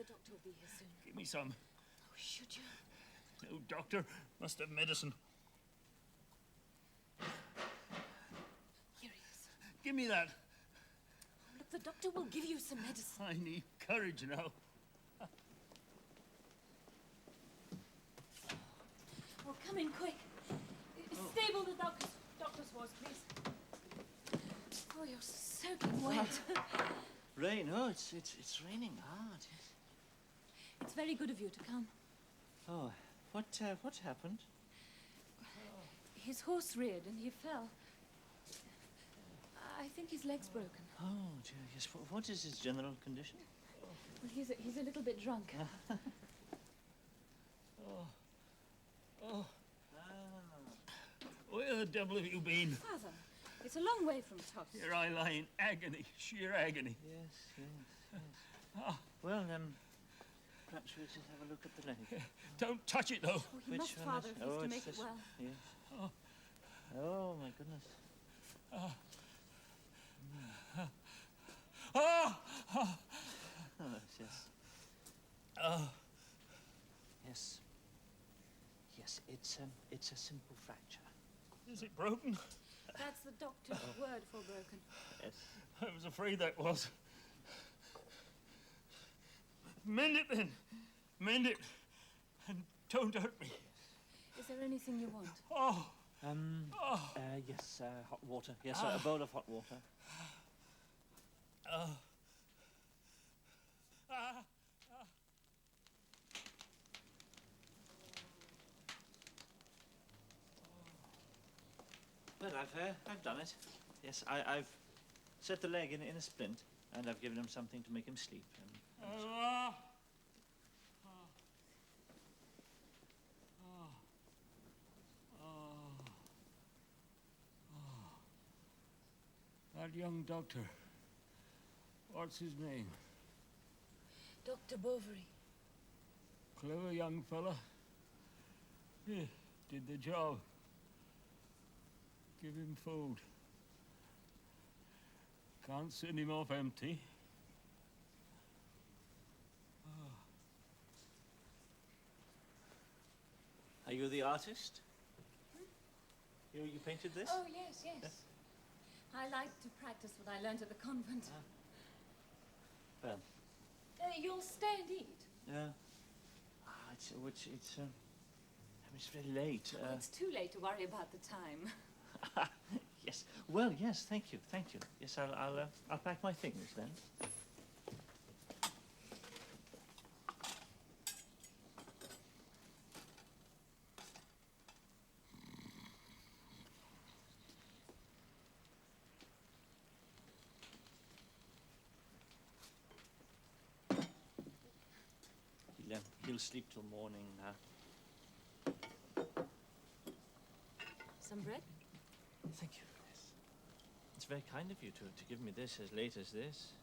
The doctor will be here soon. Give me some. Oh, should you? No doctor. Must have medicine. Here he is. Give me that. Oh, look, the doctor will give you some medicine. I need courage now. Oh, come in quick. Stable the doctor's horse, please. Oh, you're soaking wet. Rain? Oh, it's raining hard. Yes. It's very good of you to come. Oh, what happened? His horse reared and he fell. I think his leg's broken. Oh, dear, yes. What is his general condition? Well, he's a little bit drunk. Where the devil have you been? Father, it's a long way from Toss. Here I lie in agony, sheer agony. Yes. Well, perhaps we should have a look at the leg. Don't touch it, though. Oh, he must, Father, if he's to make it well. Yes. Oh, my goodness. Oh, yes. Yes. Yes, it's a simple fracture. Is it broken? That's the doctor's word for broken. Yes. I was afraid that was. Mend it, then. Mend it. And don't hurt me. Is there anything you want? Yes, hot water. Yes, a bowl of hot water. Well, I've done it. Yes, I've set the leg in a splint, and I've given him something to make him sleep. That young doctor. What's his name? Dr. Bovary. Clever young fella. Yeah, did the job. Give him food. Can't send him off empty. Are you the artist? You painted this? Oh, yes. I like to practice what I learned at the convent. Well. You'll stay and eat? Yeah. It's very late. It's too late to worry about the time. Yes. Well, yes. Thank you. Yes, I'll pack my things then. He'll sleep till morning now. Some bread? Thank you. Yes. It's very kind of you to give me this as late as this.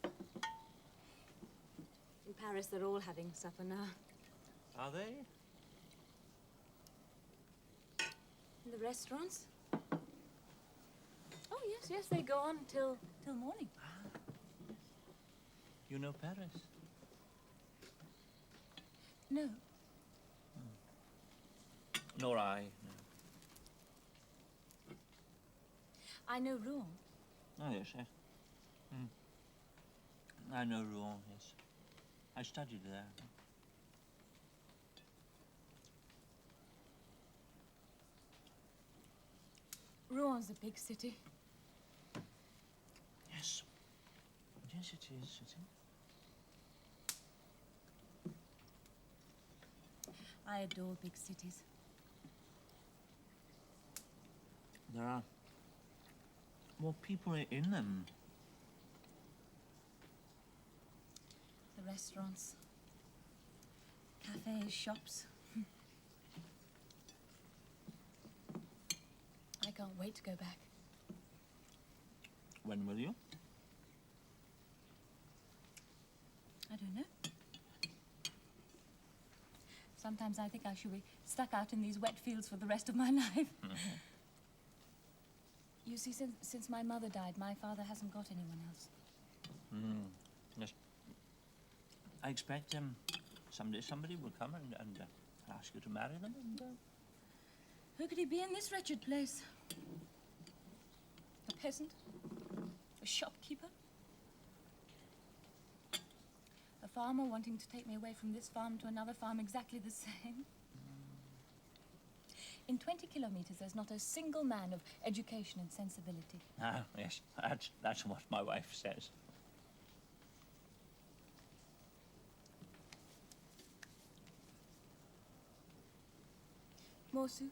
In Paris, they're all having supper now. Are they? In the restaurants? Oh, yes, they go on till morning. You know Paris? No. Nor I, no. I know Rouen. Oh, yes, yes. I know Rouen, yes. I studied there. Rouen's a big city. Yes. Yes, it is. I adore big cities. There are more people in them. The restaurants, cafes, shops. I can't wait to go back. When will you? I don't know. Sometimes I think I should be stuck out in these wet fields for the rest of my life. You see, since my mother died, my father hasn't got anyone else. Yes. expect someday somebody will come and ask you to marry them. And, Who could he be in this wretched place? A peasant? A shopkeeper? A farmer wanting to take me away from this farm to another farm exactly the same? In 20 kilometers, there's not a single man of education and sensibility. Ah, yes, that's what my wife says. More soup?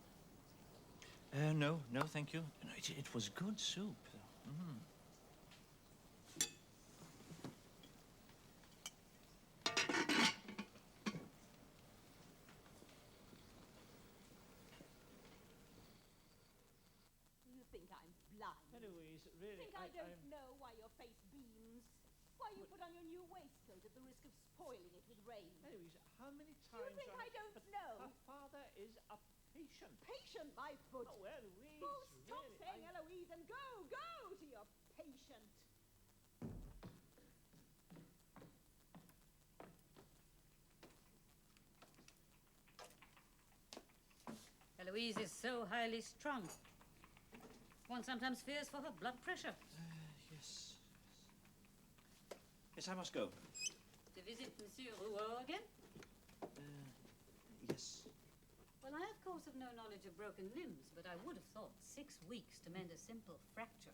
No, thank you. No, it was good soup. Mm. You think I'm blind? Eloise, really, Think I don't know why your face beams? Why you put on your new waistcoat at the risk of spoiling it with rain? Eloise, how many Do you think I don't know? Her father is a patient. Patient, my foot. Oh, Eloise, Oh, stop really, saying Eloise and go to your patient. Eloise is so highly strung. One sometimes fears for her blood pressure. Yes. Yes, I must go. To visit Monsieur Rouault again? Yes. Well, I, of course, have no knowledge of broken limbs, but I would have thought 6 weeks to mend a simple fracture.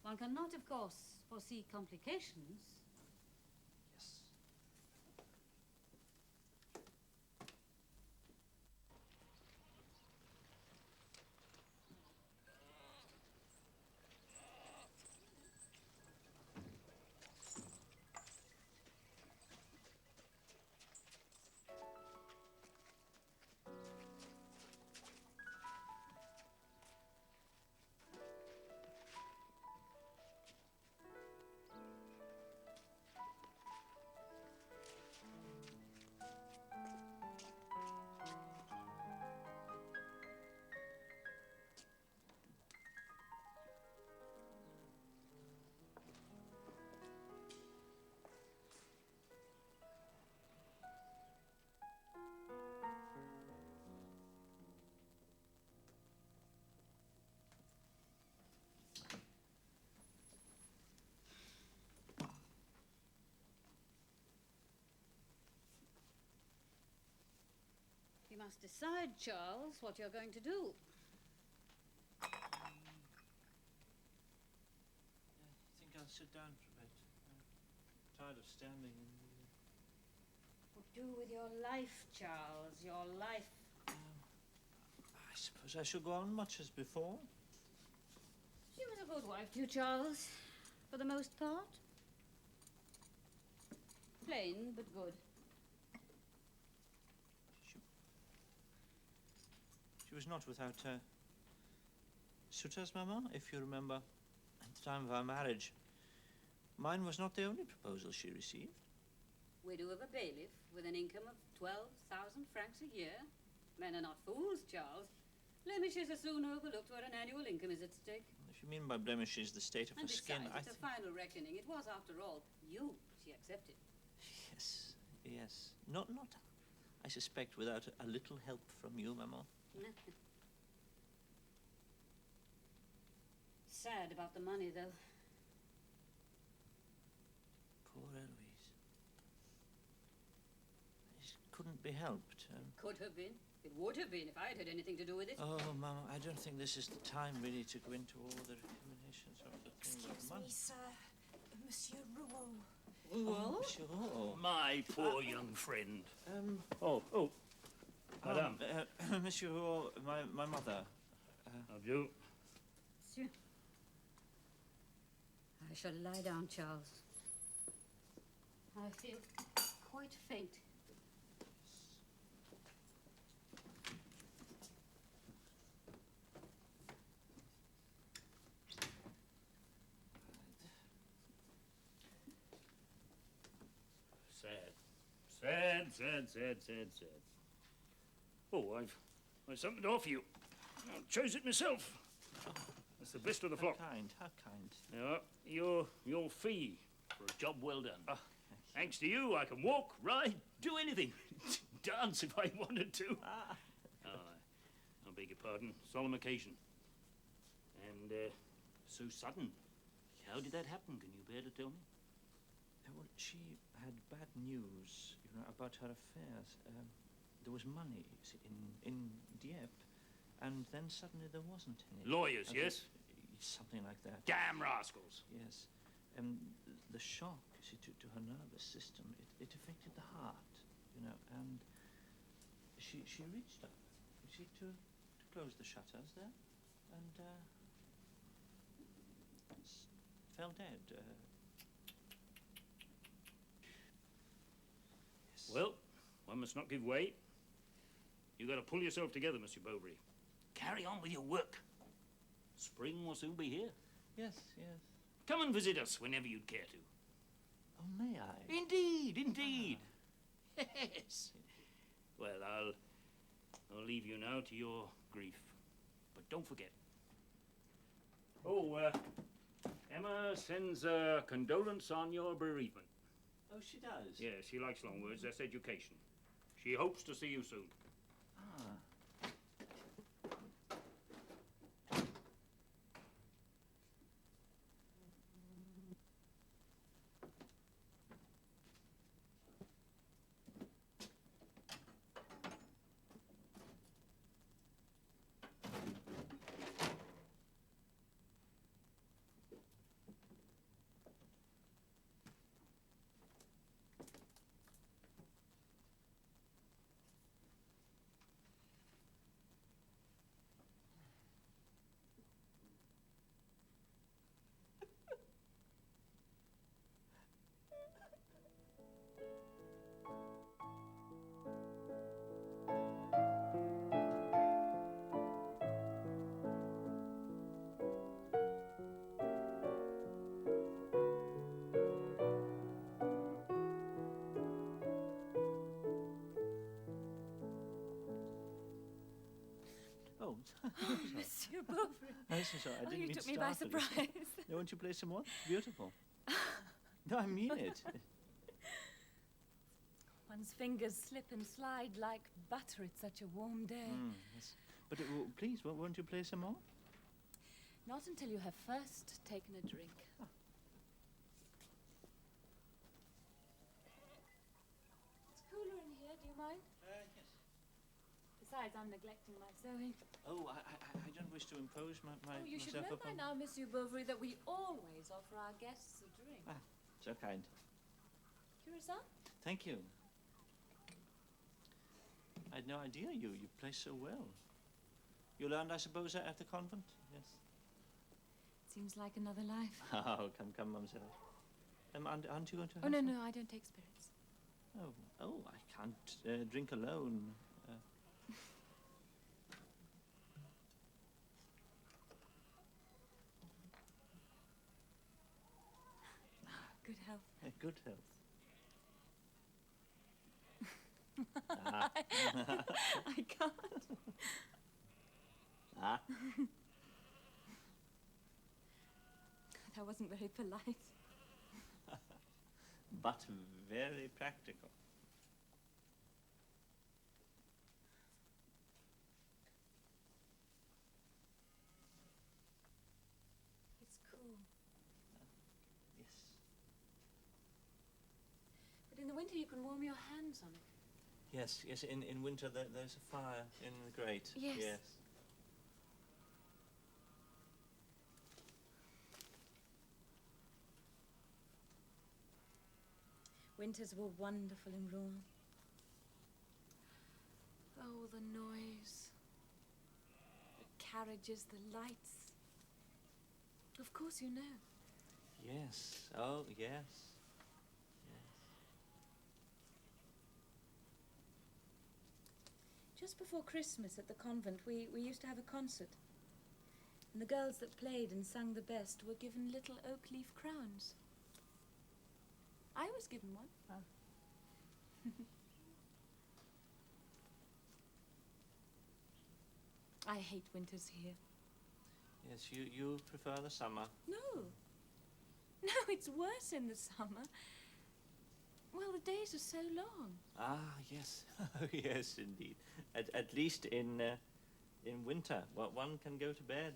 One cannot, of course, foresee complications. Yes. You must decide, Charles, what you're going to do. I think I'll sit down for a bit. I'm tired of standing in the... What do with your life, Charles, your life? I suppose I shall go on much as before. She was a good wife to you, Charles, for the most part. Plain, but good. She was not without suitors, Mamma, if you remember, at the time of our marriage. Mine was not the only proposal she received. Widow of a bailiff with an income of 12,000 francs a year. Men are not fools, Charles. Blemishes are soon overlooked where an annual income is at stake. If you mean by blemishes the state of And her skin, besides, it's a final reckoning. It was, after all, you she accepted. Yes. Not, I suspect, without a little help from you, Mamma. Sad about the money, though. Poor Eloise. It couldn't be helped. Could have been. It would have been if I had had anything to do with it. Oh, Mamma, I don't think this is the time, really, to go into all the recriminations of the things of Excuse money. me, sir. Monsieur Rouault. Oh, sure. My poor young friend. Madame. Monsieur Rouault, my mother. Of you. Monsieur. I shall lie down, Charles. I feel quite faint. Sad. Oh, I've something to offer you. I chose it myself. That's the best of the flock. How kind. Yeah, your fee for a job well done. Oh, Thanks to you, I can walk, ride, do anything. Dance if I wanted to. Ah. I beg your pardon. Solemn occasion. And, so sudden. How did that happen? Can you bear to tell me? Well, she had bad news, you know, about her affairs. There was money, you see, in Dieppe, and then suddenly there wasn't any. Lawyers, yes? Something like that. Damn rascals. Yes. The shock, you see, to her nervous system, it affected the heart, you know, and she reached up, you see, to close the shutters there, and fell dead. Yes. Well, one must not give way. You got to pull yourself together, Monsieur Bovary. Carry on with your work. Spring will soon be here. Yes, yes. Come and visit us whenever you'd care to. Oh, may I? Indeed, indeed. Yes. Well, I'll leave you now to your grief. But don't forget. Oh, Emma sends a condolence on your bereavement. Oh, she does? Yeah, she likes long words. That's education. She hopes to see you soon. Ah. Oh, Monsieur Bovary. I'm so sorry. I didn't you mean took to me by startle you. surprise. No, won't you play some more? Beautiful. No, I mean it. One's fingers slip and slide like butter. It's such a warm day. Yes. But please, won't you play some more? Not until you have first taken a drink. Oh. It's cooler in here. Do you mind? Yes. Besides, I'm neglecting my sewing. Oh, I don't wish to impose You should myself know by upon... now, Monsieur Bovary, that we always offer our guests a drink. Ah, so kind. Curacao? Thank you. I had no idea you play so well. You learned, I suppose, at the convent? Yes. Seems like another life. Oh, come, mademoiselle. Aren't you going to have Oh, no, some? no, I don't take spirits. Oh, I can't drink alone. Good health. Good health. Ah. I can't. Ah. That wasn't very polite. But very practical. It's cool. Yes. But in the winter, you can warm your hands on it. Yes. In winter, there's a fire in the grate. Yes. Yes. Winters were wonderful in Rouen. Oh, the noise. The carriages, the lights. Of course you know. Yes. Oh, yes. Yes. Just before Christmas at the convent, we used to have a concert. And the girls that played and sang the best were given little oak leaf crowns. I was given one. Ah. I hate winters here. Yes, you prefer the summer. No. No, it's worse in the summer. Well, the days are so long. Ah, yes. Yes, indeed. At least in winter, one can go to bed.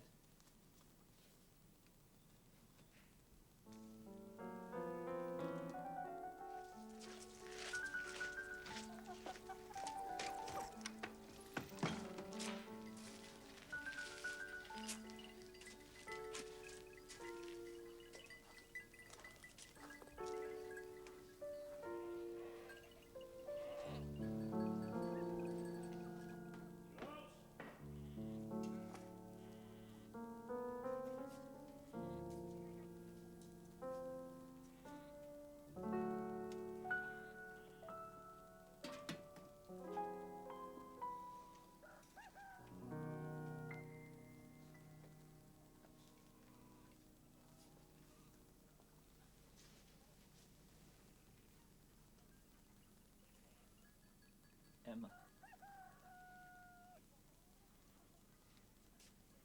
Emma.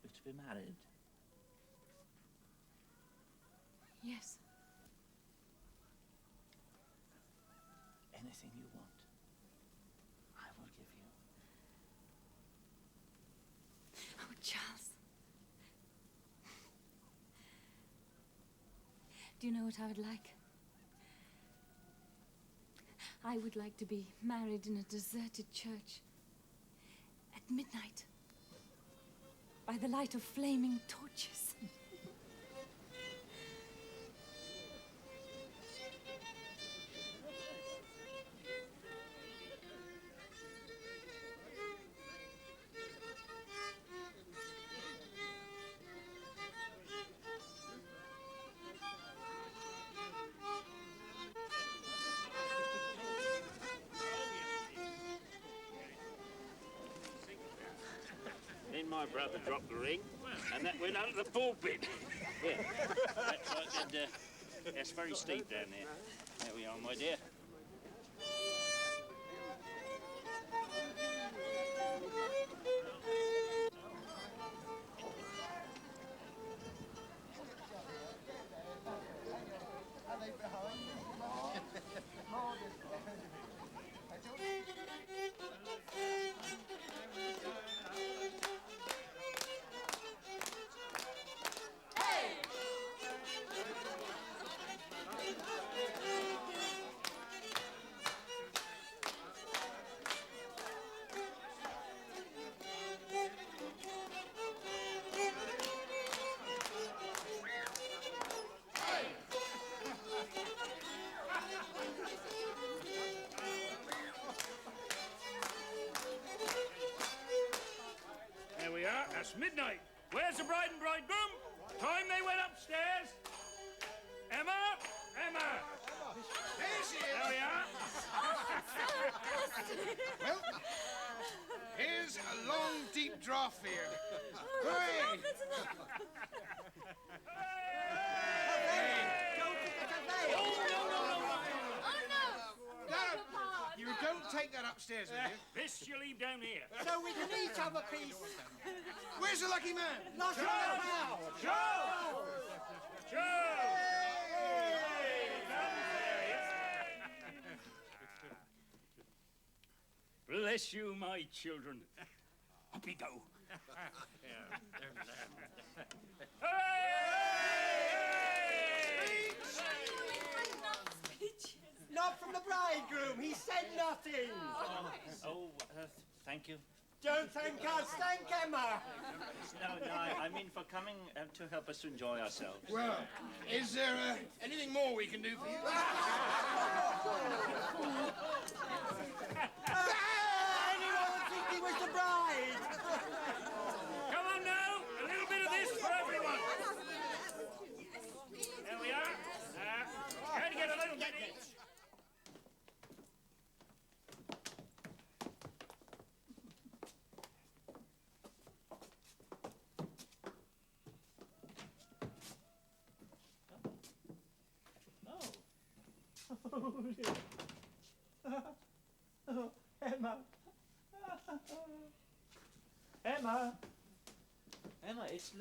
You're to be married. Yes. Anything you want, I will give you. Oh, Charles. Do you know what I would like? I would like to be married in a deserted church at midnight by the light of flaming torches. Then my brother dropped the ring, and that went under the pulpit. Yeah, that's very steep down there. There we are, my dear. There we are, that's midnight. Where's the bride and bridegroom? Time they went upstairs. Emma! Emma! There she is. There we are. Well, here's a long, deep draught for you. Hooray! You don't take that upstairs with you. This you leave down here. So we can each have a piece. Where's the lucky man? Not in the house. Joe! Joe! Bless you, my children. Up we go. Not from the bridegroom. He said nothing. Thank you. Don't thank us. Thank Emma. No, I mean for coming to help us to enjoy ourselves. Well, is there anything more we can do for you? Anyone would think he was the bride. Come on now, a little bit of this for everyone. There we are. Try to get a little bit each. Oh, Emma. Emma. Emma, it's a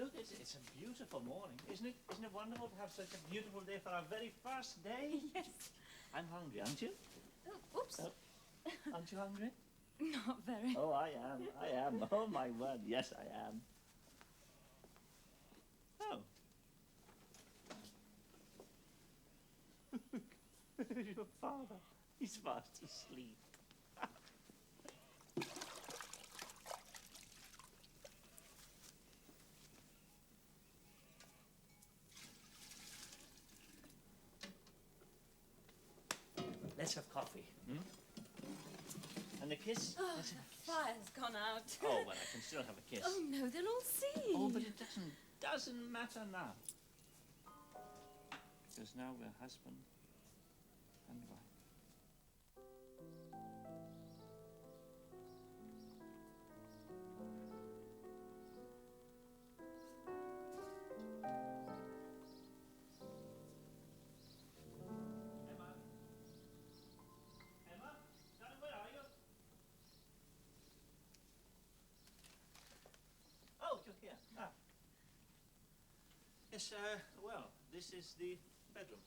beautiful morning, isn't it? Isn't it wonderful to have such a beautiful day for our very first day? Yes. I'm hungry, aren't you? Oh, oops. Oh. Aren't you hungry? Not very. Oh, I am. Oh, my word, yes, I am. Oh. Your father, he's fast asleep. Let's have coffee. Hmm? And a kiss? Oh, Let's have a the kiss. fire's gone out. Oh, well, I can still have a kiss. Oh, no, they'll all see. Oh, but it doesn't matter now. Because now we're husband and wife. Emma, darling, where are you? Oh, you're here. Ah. Yes, well, this is the bedroom.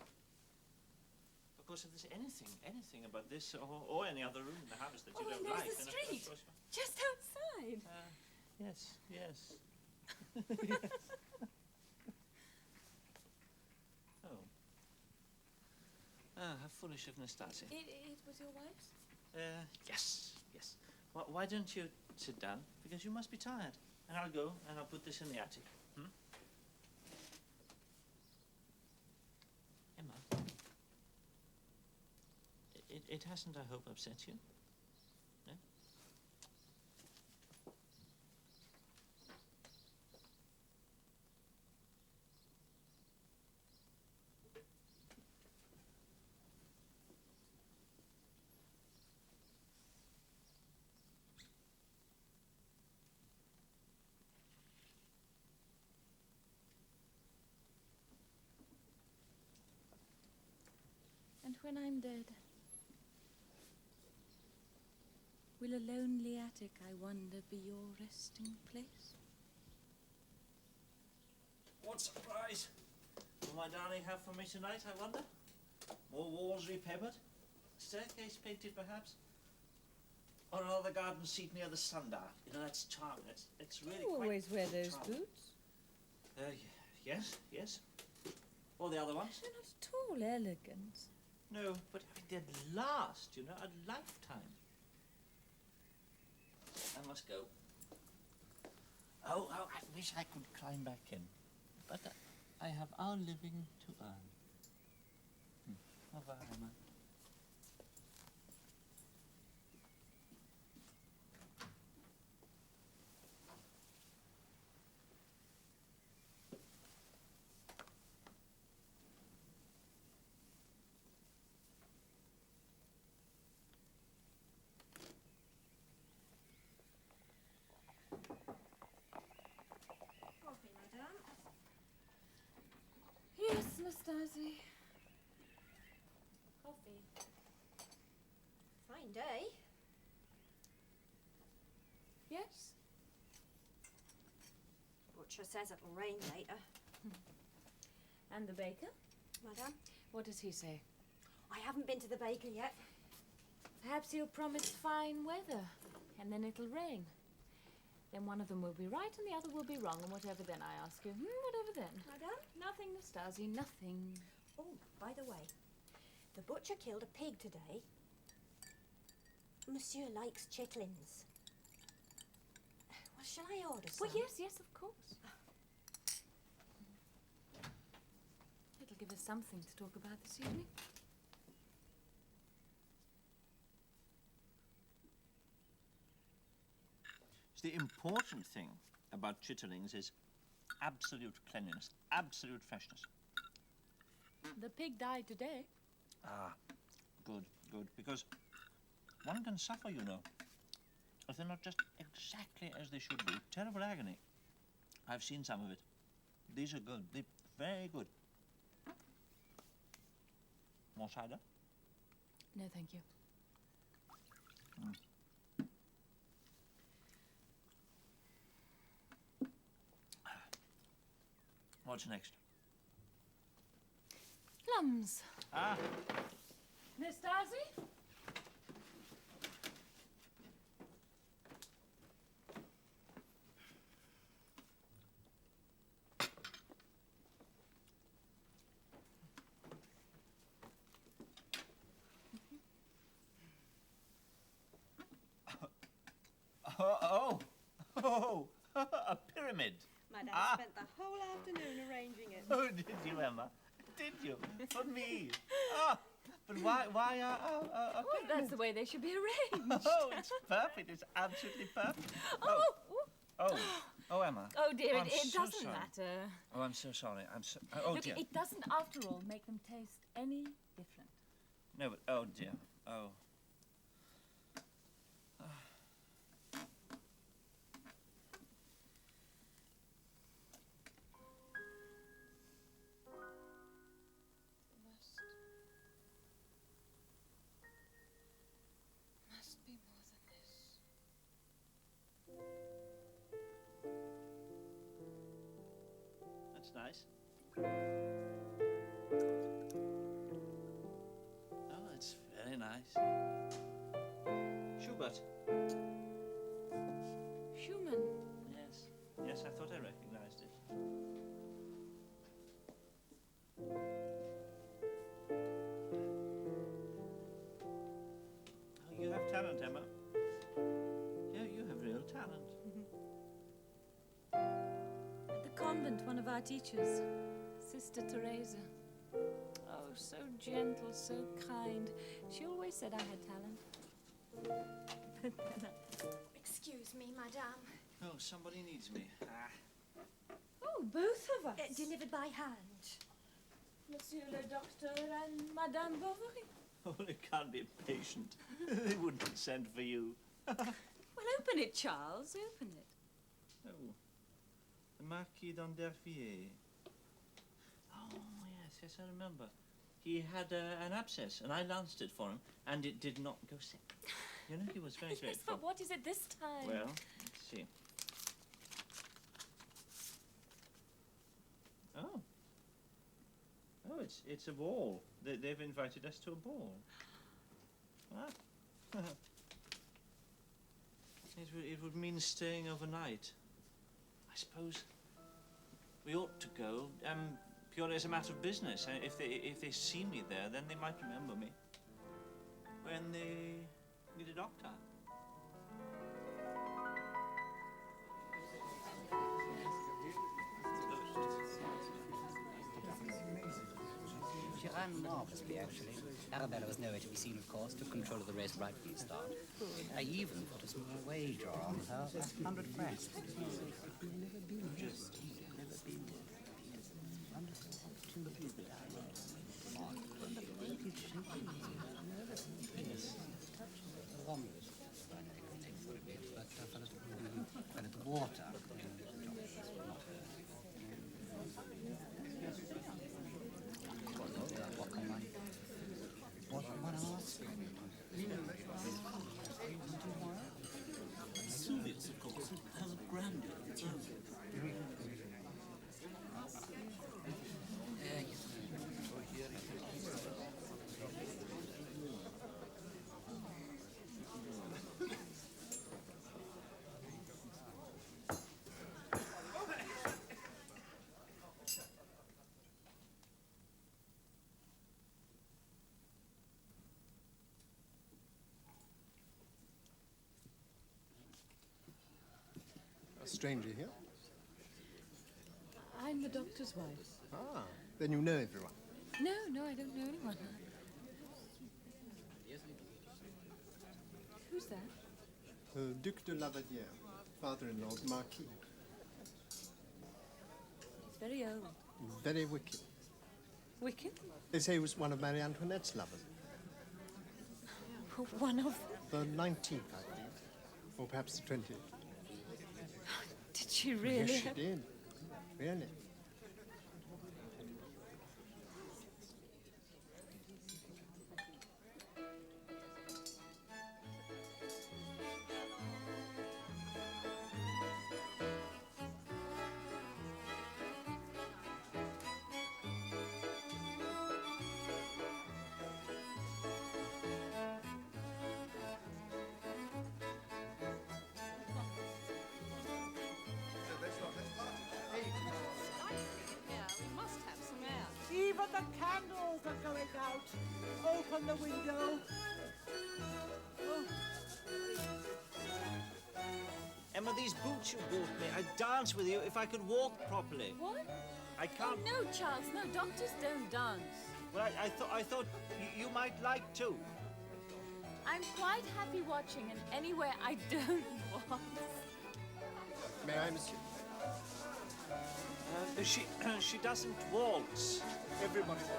Of course, if there's anything about this or any other room in the house that you Oh, don't and there's like, the then street. of course. Just outside. Yes, yes. Oh. Ah, how foolish of Nastasia. It was your wife's? Yes. Why don't you sit down? Because you must be tired. And I'll go and I'll put this in the attic. Hmm? Emma. It hasn't, I hope, upset you? No? And when I'm dead, will a lonely attic, I wonder, be your resting place? What surprise will my darling have for me tonight, I wonder? More walls repeppered? Staircase painted, perhaps? Or another garden seat near the sundial? You know, that's charming. It's really You quite always wear those charming. boots. Yes. All the other ones? They're not at all elegant. No, but I mean, they'd last, you know, a lifetime. I must go. Oh, I wish I could climb back in. But I have our living to earn. Au revoir, Emma. Coffee, madame. Yes, Nastasia. Coffee. Fine day. Yes? Butcher says it'll rain later. And the baker? Madame, What does he say? I haven't been to the baker yet. Perhaps he'll promise fine weather, and then it'll rain. Then one of them will be right and the other will be wrong, and whatever then, I ask you. Whatever then? Madame? Nothing, Nastasia, nothing. Oh, by the way, the butcher killed a pig today. Monsieur likes chitlins. Well, shall I order some? Well, yes, of course. It'll give us something to talk about this evening. The important thing about chitterlings is absolute cleanliness, absolute freshness. The pig died today. Ah, good, because one can suffer, you know, if they're not just exactly as they should be. Terrible agony. I've seen some of it. These are good. They're very good. More cider? No, thank you. What's next? Plums. Ah, No, Oh, a pyramid. My dad spent the whole afternoon arranging it. Oh, did you, Emma? Did you? For me? Ah, but why a Well, pyramid? that's the way they should be arranged. Oh, it's perfect. It's absolutely perfect. Oh, Emma. Oh, dear, I'm it so doesn't sorry. matter. Oh, I'm so sorry. Oh, Look, dear. it doesn't, after all, make them taste any different. No, but oh dear. Oh. Must be more than this. That's nice. Oh, that's very nice. Schubert. Schumann. Yes. Yes, I thought I recognized it. Oh, you have talent, Emma. Yeah, you have real talent. At the convent, one of our teachers, Sister Teresa. Oh, so gentle, so kind. She always said I had talent. But then Excuse me, madame. Oh, somebody needs me. Oh, both of us. Delivered by hand. Monsieur le Docteur and Madame Bovary. Oh, it can't be a patient. They wouldn't send for you. Well, open it, Charles. Open it. Oh, the Marquis d'Anderfier. Oh, yes, I remember. He had an abscess, and I lanced it for him, and it did not go sick. You know, he was very Yes, grateful. but what is it this time? Well, let's see. Oh. Oh, it's a ball. They've invited us to a ball. Ah. It would mean staying overnight. I suppose we ought to go, purely as a matter of business. If they see me there, then they might remember me when they need a doctor. She ran marvellously, actually. Arabella was nowhere to be seen, of course, took control of the race right from the start. I even put a small wager on her, 100 francs. But at the water. What else? Vesuvius, of course, has a grandeur of its own. A stranger here? I'm the doctor's wife. Ah, then you know everyone. No, I don't know anyone. Who's that? Duc de Lavadière, father-in-law of the Marquis. He's very old. Very wicked. Wicked? They say he was one of Marie Antoinette's lovers. One of... The 19th, I think. Or perhaps the 20th. Did she really? Yes, she did. Really. Even the candles are going out. Open the window. Emma, Emma, these boots you bought me, I'd dance with you if I could walk properly. What? I Oh, can't... no, Charles, no, doctors don't dance. Well, I thought you might like to. I'm quite happy watching, and anywhere I don't walk. May I, monsieur? She doesn't waltz. Everybody wants it.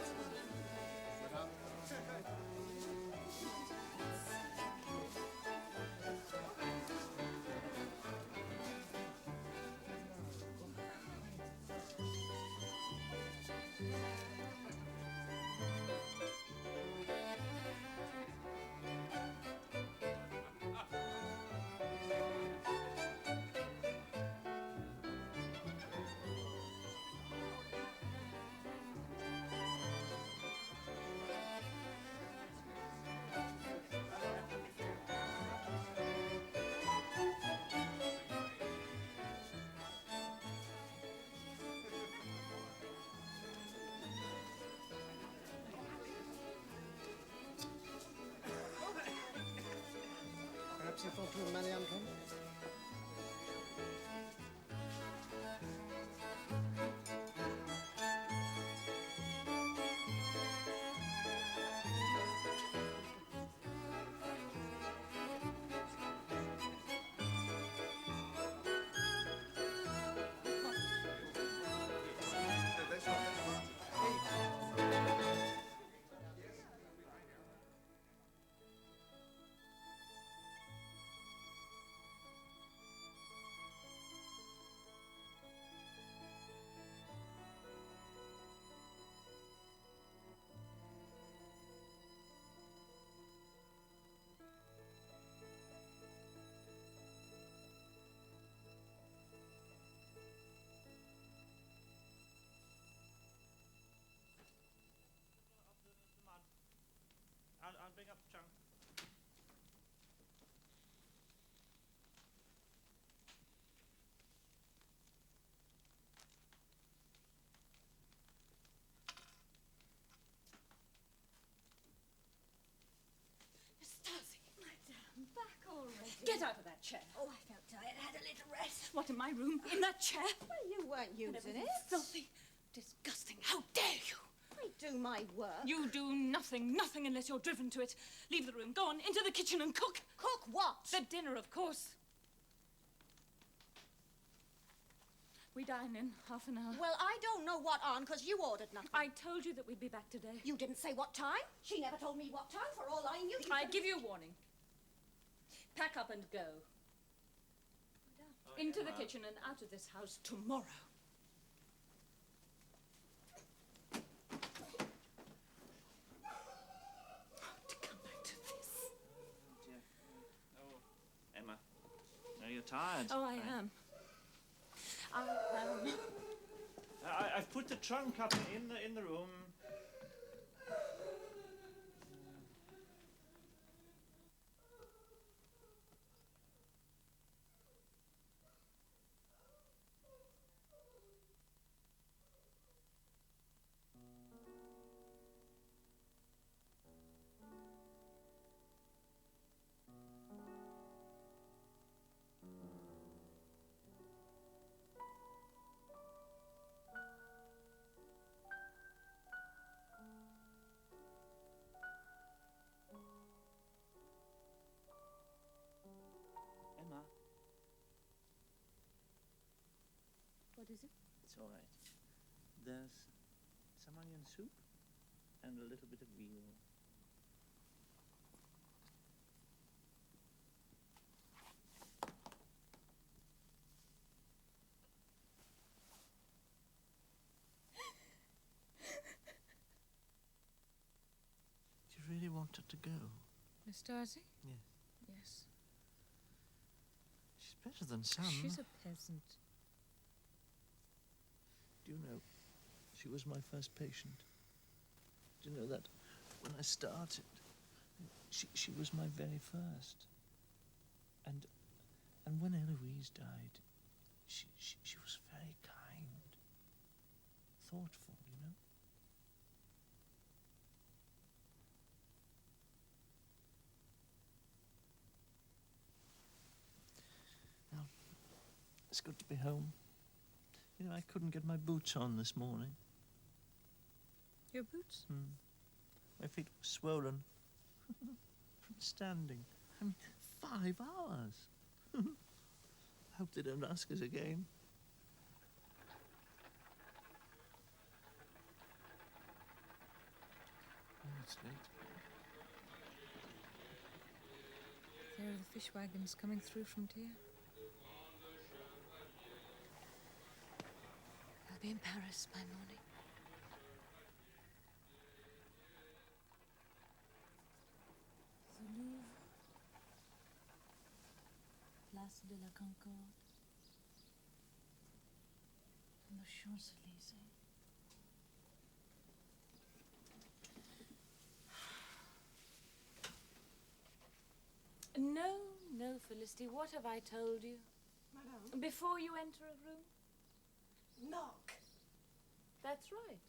Madame? Perhaps you thought you were Marie Antoinette? I'll bring up the trunk. Stasi, Madame, back already. get out of that chair. Oh, I felt tired. I had a little rest. What, in my room? In that chair? Well, you weren't And using everything's it. filthy, disgusting. How dare you? I do my work. You do nothing unless you're driven to it. Leave the room, go on into the kitchen and cook. Cook what? The dinner, of course. We dine in half an hour. Well, I don't know what on, because you ordered nothing. I told you that we'd be back today. You didn't say what time. She never told me what time. For all I knew, you I could- give you a warning. Pack up and go. Into the kitchen and out of this house tomorrow. To come back to this. Dear. Oh, Emma. Now you're tired. Oh, I am. I've put the trunk up in the room. Emma, What is it? it's all right. There's some onion soup and a little bit of veal. Do you really want her to go? Miss Darcy? Yes. Yes. She's better than some. She's a peasant. Do you know, she was my first patient. Do you know that when I started, she was my very first. And when Eloise died, she was very kind, thoughtful, you know. Now, It's good to be home. You know, I couldn't get my boots on this morning. Your boots? My feet were swollen from standing. I mean, 5 hours. I hope they don't ask us again. Oh, it's late. There are the fish wagons coming through from Tyr. I'll be in Paris by morning. The Louvre, Place de la Concorde, and the Champs-Élysées. No, Felicity, what have I told you? Madame? Before you enter a room? Knock. That's right.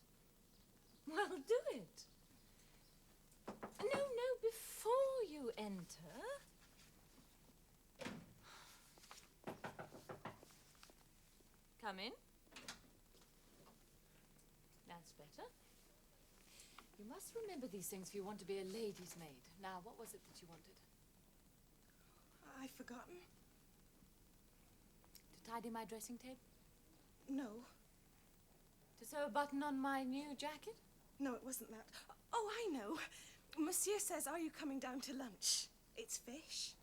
Well, do it. No, before you enter. Come in. That's better. You must remember these things if you want to be a lady's maid. Now, what was it that you wanted? I've forgotten. To tidy my dressing table? No. To sew a button on my new jacket? No, it wasn't that. Oh, I know. Monsieur says, are you coming down to lunch? It's fish.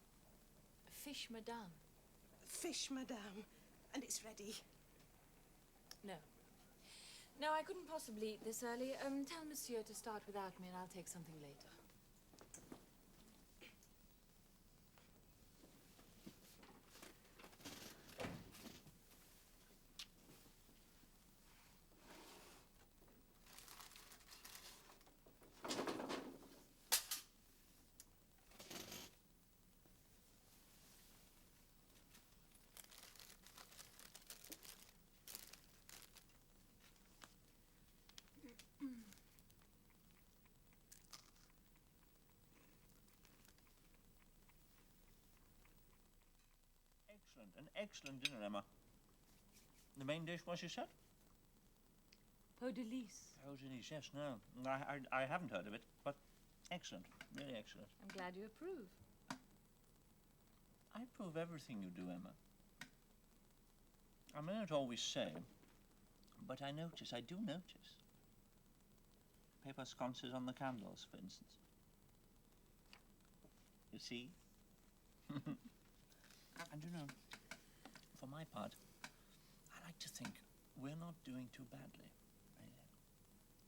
Fish, madame. Fish, madame. And it's ready. No. No, I couldn't possibly eat this early. Tell Monsieur to start without me and I'll take something later. An excellent dinner, Emma. The main dish was, you said? Peau de lis. Peau de lis, yes, no. I haven't heard of it, but excellent, really excellent. I'm glad you approve. I approve everything you do, Emma. I may not always say, but I do notice. Paper sconces on the candles, for instance. You see? And you know, for my part, I like to think we're not doing too badly.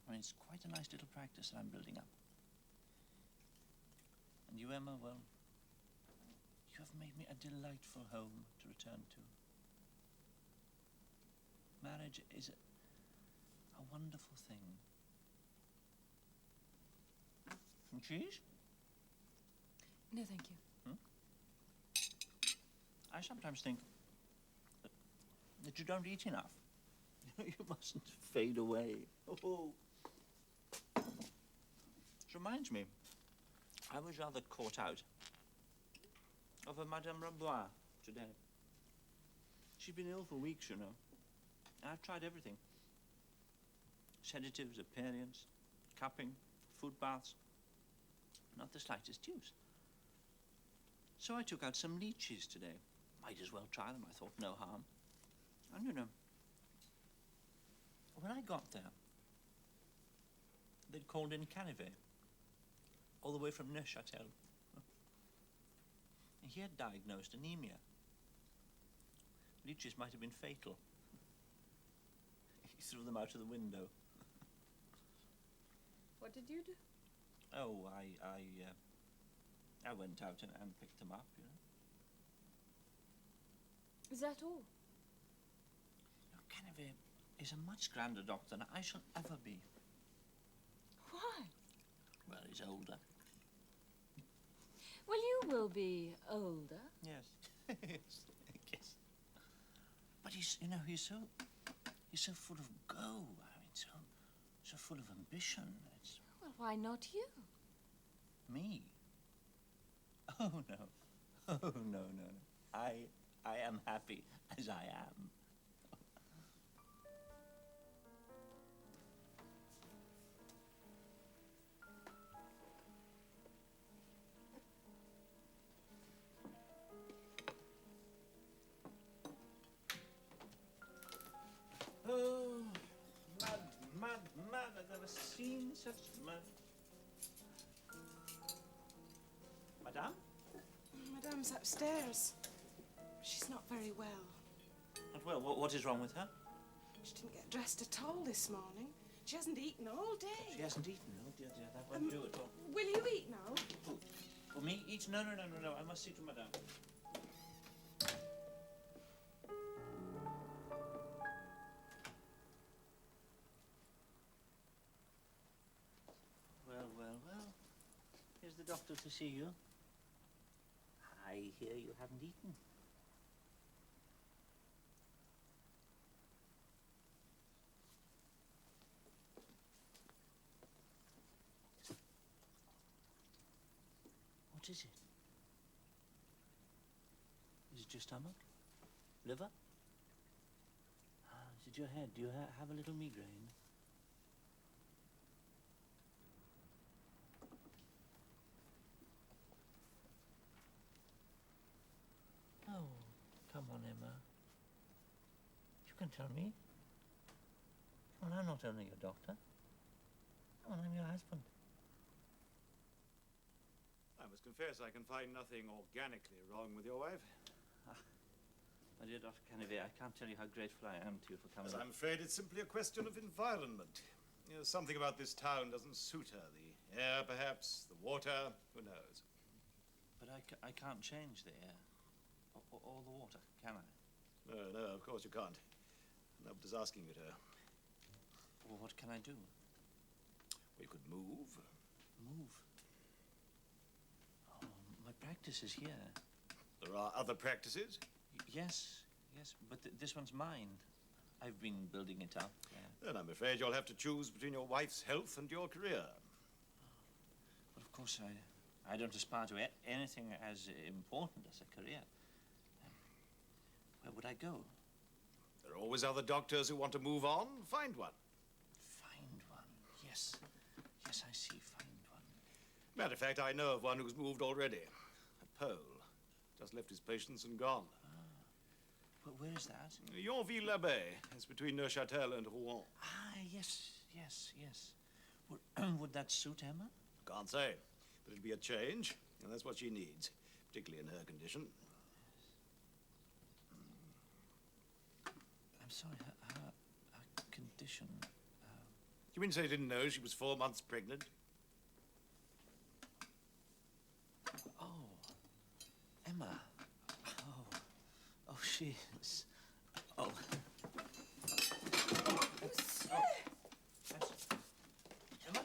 I mean, it's quite a nice little practice that I'm building up. And you, Emma, well, you have made me a delightful home to return to. Marriage is a wonderful thing. Some cheese? No, thank you. I sometimes think that you don't eat enough. You mustn't fade away. Oh. It reminds me, I was rather caught out of a Madame Rambois today. She's been ill for weeks, you know. I've tried everything. Sedatives, aperients, cupping, foot baths. Not the slightest use. So I took out some leeches today. Might as well try them, I thought, no harm. And you know, when I got there, they'd called in Canivet, all the way from Neuchâtel. He had diagnosed anemia. Leeches might have been fatal. He threw them out of the window. What did you do? Oh, I went out and picked them up, you know. Is that all? Now, Canivet is a much grander doctor than I shall ever be. Why? Well, he's older. Well, you will be older. Yes. Yes. Yes. But he's so full of go. I mean, so full of ambition. It's Well, why not you? me. Oh no. Oh no. I am happy as I am. Oh, mad, mad, mad. I've never seen such mad. Madame? Madame's upstairs. She's not very well. Not well. What is wrong with her? She didn't get dressed at all this morning. She hasn't eaten all day. She hasn't eaten. Oh, dear, dear. That won't do at all. Will you eat now? Oh, for me? Eat? No. I must see to Madame. Well. Here's the doctor to see you. I hear you haven't eaten. What is it? Is it your stomach? Liver? Is it your head? Do you have a little migraine? Oh, come on, Emma. You can tell me. Come on, I'm not only your doctor. Come on, I'm your husband. I must confess I can find nothing organically wrong with your wife. My dear Dr. Kennedy, I can't tell you how grateful I am to you for coming. But I'm afraid it's simply a question of environment. You know, something about this town doesn't suit her. The air, perhaps, the water, who knows? But I can't change the air. Or the water, can I? No, of course you can't. Nobody's asking you to. Well, what can I do? We could move. Move? Oh, my practice is here. There are other practices? Yes, but this one's mine. I've been building it up. Then I'm afraid you'll have to choose between your wife's health and your career. But of course, I don't aspire to anything as important as a career. Where would I go? There are always other doctors who want to move on. Find one. Find one? Yes, I see. Find one. Matter of fact, I know of one who's moved already. A Pole. Just left his patients and gone. But where is that? Yonville-l'Abbé. It's between Neuchâtel and Rouen. Yes. Would that suit Emma? Can't say. But it'll be a change, and that's what she needs, particularly in her condition. I'm sorry, her condition... You mean to say you didn't know she was 4 months pregnant? Oh, Emma. Oh, she is... Oh. Emma?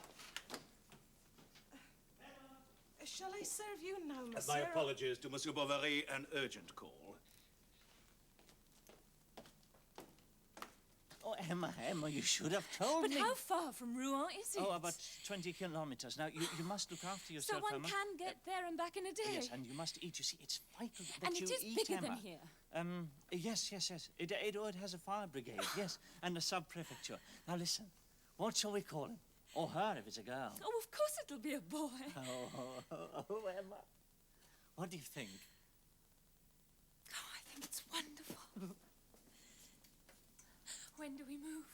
Shall I serve you now, monsieur? My apologies to Monsieur Bovary, an urgent call. Oh, Emma, you should have told me. But how far from Rouen is it? Oh, about 20 kilometers. Now, you must look after yourself, So one Emma. can get there and back in a day? Yes, and you must eat. You see, it's vital that And you it is eat, bigger Emma. than here. Yes. It has a fire brigade, yes, and a sub-prefecture. Now, listen, what shall we call him? Or her, if it's a girl. Oh, of course it'll be a boy. Oh, Emma. What do you think? Oh, I think it's wonderful. When do we move?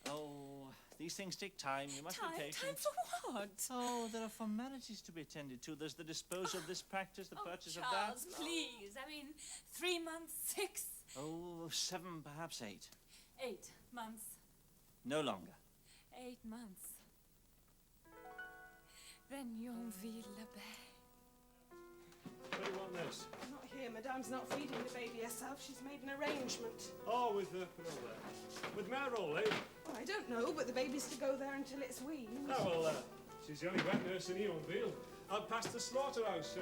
Oh, these things take time. You must be patient. Time for what? Oh, there are formalities to be attended to. There's the disposal of this practice, the purchase of that. Charles, please. I mean, 3 months, 6. Oh, 7, perhaps 8. 8 months. No longer. 8 months. Then Yonville-l'Abbé. What do you want this? Not here. Madame's not feeding the baby herself. She's made an arrangement. Oh, with with Merrill, eh? Oh, I don't know, but the baby's to go there until it's weaned. Oh, well, she's the only wet nurse in Yonville. Out past the slaughterhouse, so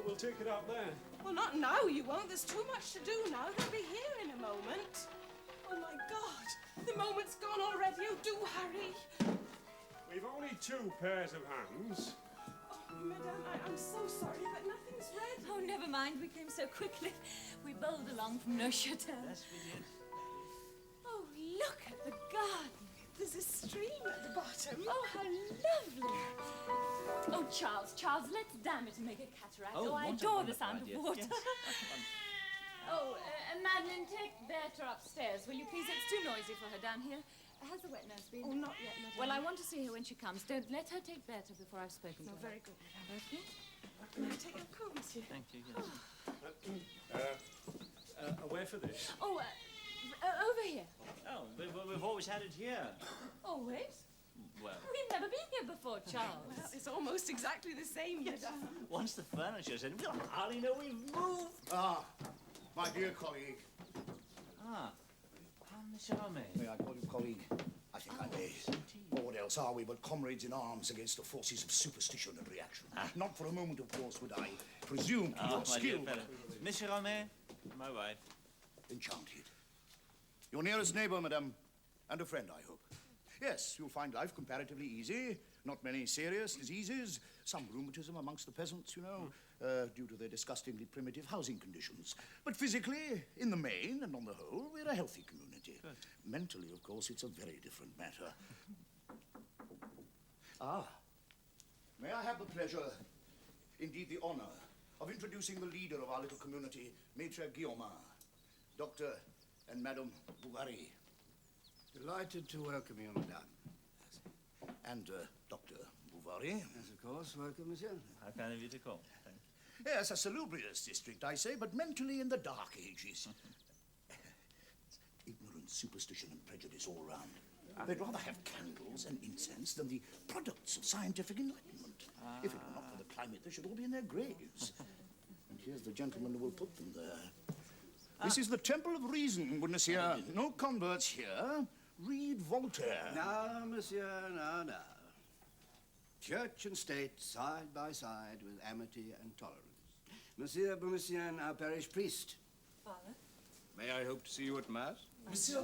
we'll take it out there. Well, not now, you won't. There's too much to do now. They'll be here in a moment. Oh, my God. The moment's gone already. Oh, do hurry. We've only 2 pairs of hands. Oh, Madame, I'm so sorry, but nothing's ready. Oh, Oh, never mind. We came so quickly. We bowled along from Neuchâtel. Yes, we did. Oh, look at the garden. There's a stream at the bottom. Oh, how lovely. Oh, Charles, let's dam it and make a cataract. Oh, I wonderful, adore the wonderful sound idea. of water. Yes. Oh, Madeline, take Berta upstairs, will you please? It's too noisy for her down here. Has the wet nurse been? Oh, not yet, madame. Well, I want to see her when she comes. Don't let her take Berta before I've spoken to her. Very good, madame. Okay? May I take your coat, monsieur? Thank you, yes. Away for this. Oh, over here. Oh, we've always had it here. Always? Well, We've never been here before, Charles. Well, it's almost exactly the same, madame. once the furniture's in, we'll hardly know we've moved. Ah, my dear colleague. Ah, Monsieur Romain. May I call you colleague? I think I may. Or what else are we but comrades in arms against the forces of superstition and reaction? Not for a moment, of course, would I presume to your my skill. dear fellow. Monsieur Romain, my wife. Enchanted. Your nearest neighbor, madame, and a friend, I hope. Yes, you'll find life comparatively easy. Not many serious diseases. Some rheumatism amongst the peasants, you know, due to their disgustingly primitive housing conditions. But physically, in the main and on the whole, we're a healthy community. Good. Mentally, of course, it's a very different matter. May I have the pleasure, indeed the honor, of introducing the leader of our little community, Maitre Guillaume, Dr. and Madame Bovary. Delighted to welcome you, madame. And Dr. Bovary. Yes, of course. Welcome, monsieur. How kind of you to call. Thank you. Yes, a salubrious district, I say, but mentally in the dark ages. Ignorance, superstition, and prejudice all round. They'd rather have candles and incense than the products of scientific enlightenment. If it were not for the climate, they should all be in their graves. And here's the gentleman who will put them there. This is the Temple of Reason, goodness here. No converts here. Read Voltaire. Now, monsieur, now. Church and state, side by side, with amity and tolerance. Monsieur Boumessian, our parish priest. Father? May I hope to see you at Mass? Monsieur.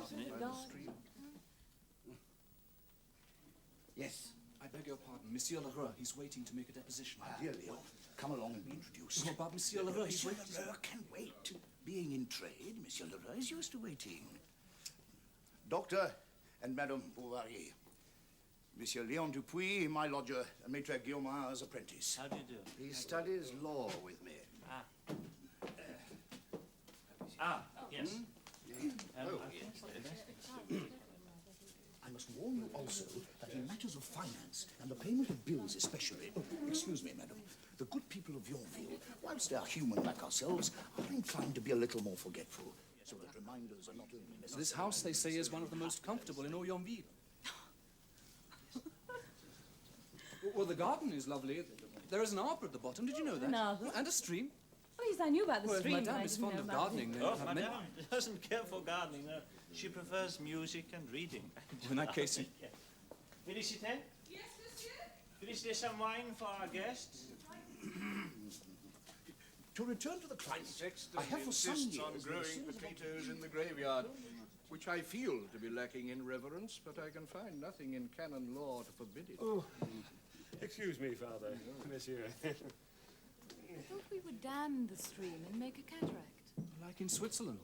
Yes. I beg your pardon. Monsieur Leroux, he's waiting to make a deposition. My dear Leon, come along and be introduced. Oh, but Monsieur Leroux, he's Monsieur waiting. Leroux can wait. Being in trade, Monsieur Leroux is used to waiting. Doctor and Madame Bovary. Monsieur Leon Dupuis, my lodger, and Maitre Guillaume's apprentice. How do you do? He studies law with me. Yes. I must warn you also that in matters of finance and the payment of bills especially, excuse me, madam, the good people of Yonville, whilst they are human like ourselves, are inclined to be a little more forgetful, so that reminders are not only necessary. This house, they say, is one of the most comfortable in all Yonville. Well, the garden is lovely. There is an arbor at the bottom. Did you know that? An arbor? And a stream. Oh, yes, I knew about the Well, if stream. Madame I is didn't fond know of about gardening, then Oh, have many- Madame doesn't care for gardening, no. She prefers music and reading. Well, in that case, you... Félicité? Yes, monsieur? Could you stir some wine for our guests? To return to the climate, Sexton I have for some insists years... on growing potatoes in the graveyard, which I feel to be lacking in reverence, but I can find nothing in canon law to forbid it. Oh, excuse me, Father, Monsieur. I thought we would dam the stream and make a cataract. Like in Switzerland.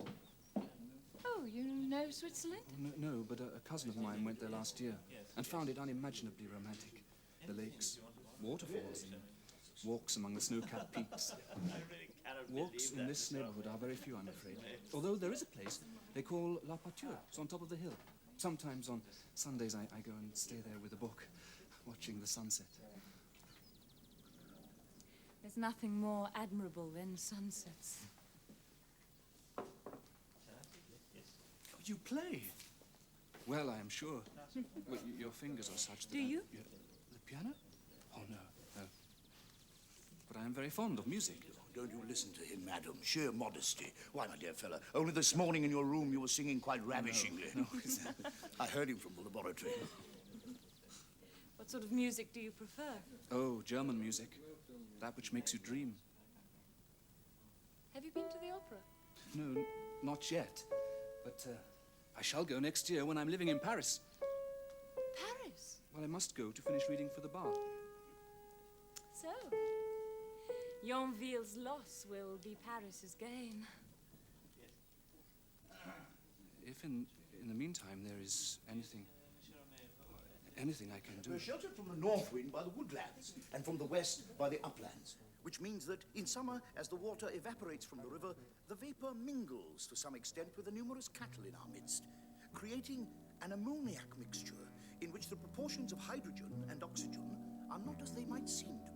Oh, you know Switzerland? No, but a cousin of mine went there last year and found it unimaginably romantic. The lakes, waterfalls, and walks among the snow-capped peaks. Walks in this neighborhood are very few, I'm afraid. Although there is a place they call La Pâture. It's on top of the hill. Sometimes on Sundays I go and stay there with a book, watching the sunset. There's nothing more admirable than sunsets. You play? Well, I am sure. Well, your fingers are such that... Do you? The piano? Oh, no. But I am very fond of music. Don't you listen to him, madam. Sheer modesty. Why, my dear fellow, only this morning in your room you were singing quite ravishingly. No. I heard him from the laboratory. What sort of music do you prefer? Oh, German music. That which makes you dream. Have you been to the opera? No, not yet. But I shall go next year when I'm living in Paris. Paris? Well, I must go to finish reading for the bar. So, Yonville's loss will be Paris's gain. If in the meantime there is anything I can do. We're sheltered from the north wind by the woodlands, and from the west by the uplands, which means that in summer, as the water evaporates from the river, the vapor mingles to some extent with the numerous cattle in our midst, creating an ammoniac mixture in which the proportions of hydrogen and oxygen are not as they might seem to